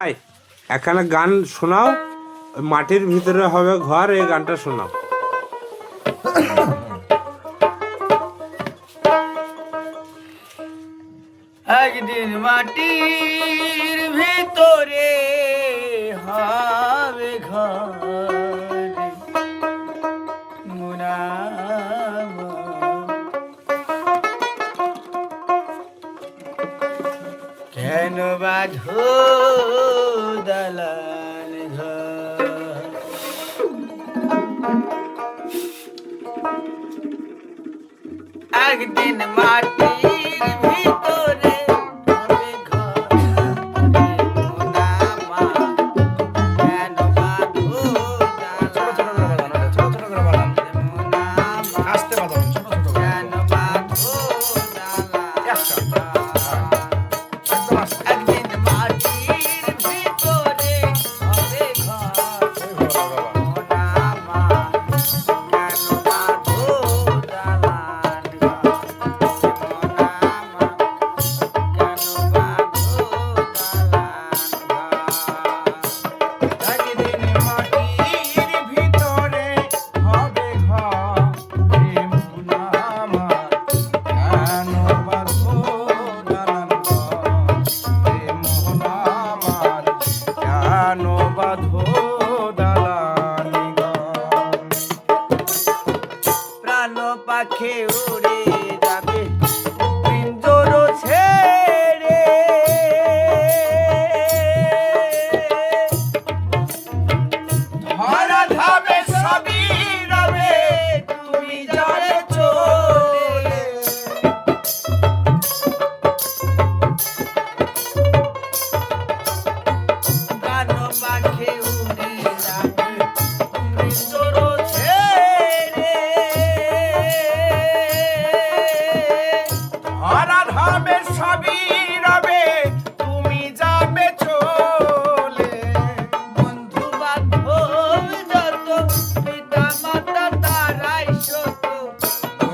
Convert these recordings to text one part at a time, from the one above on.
ভাই একখানা গান শোনাও, মাটির ভিতরে হবে ঘর, এই গানটা শোনাও। একদিন মাটির ভিতরে হবে ঘর মুনামা, কেন বাঁধো দালান ঘর। একদিন মাটির ভিতরে হবে ঘর মুনামা, কেন বাঁধো দালান মুনামা, আস্তে বাজাবেন, ছোট ছোট করে। কেন বাঁধো দালান একদম আস্তে। একদিন মাটির ভিতরে হবে ঘর মুনামা, কেন বাঁধো দালান ঘর মুনামা, কেন বাঁধো দালান ঘর। একদিন মাটির ভিতরে হবে ঘর, প্রেম আমার কেন বাঁধো দালান ঘর, প্রেম আমার কেন বাঁধো দালান ঘর। প্রাণ পাখি উড়ে যাবে পিঞ্জর ছেড়ে, ধরা ধাবে সবই রবে, তুমি যাবে চলে। প্রাণ পাখি উড়ে যাবে পিঞ্জর ছেড়ে, ধরা ধাবে সবই রবে, তুমি যাবে চলে। বন্ধু বান্ধব যত পিতা মাতা তারাই শত,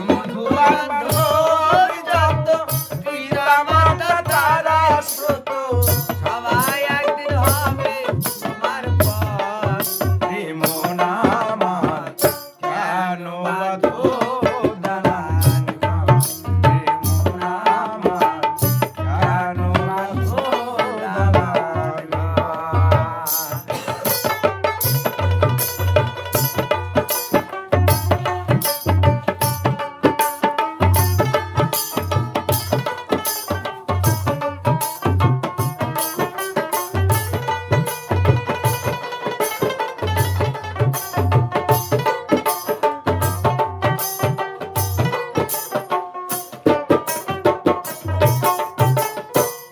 বন্ধু বান্ধব যত, পিতা মাতা তারা স্রোত, সবাই একদিন হবে তোমার পর। প্রেম আমার কেন বাঁধো দালান ঘর, প্রেম আমার কেন বাঁধো দালান ঘর।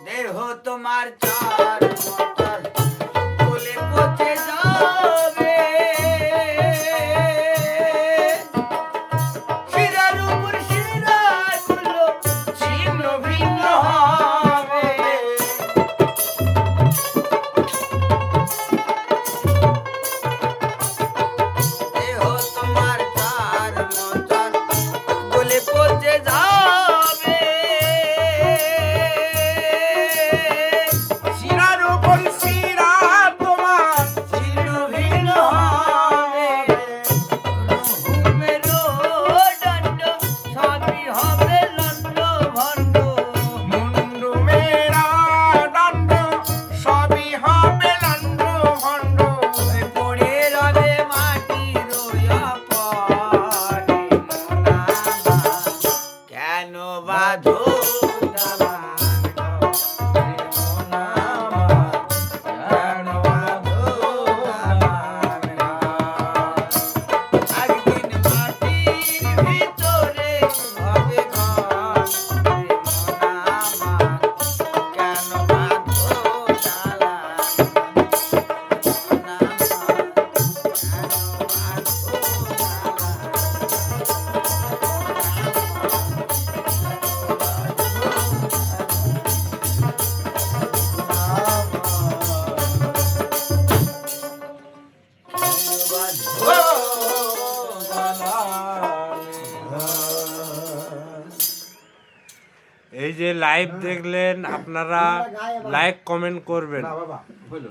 দেহ তোমার চার মতর বলে পচে যাবে, শিরার উপর শিরাগুলো ছিন্ন ভিন্ন হবে। দেহ তোমার চার মতর বলে পচে যাবে, শিরার উপর লাইভ দেখলেন আপনারা লাইক কমেন্ট করবেন। না বাবা হলো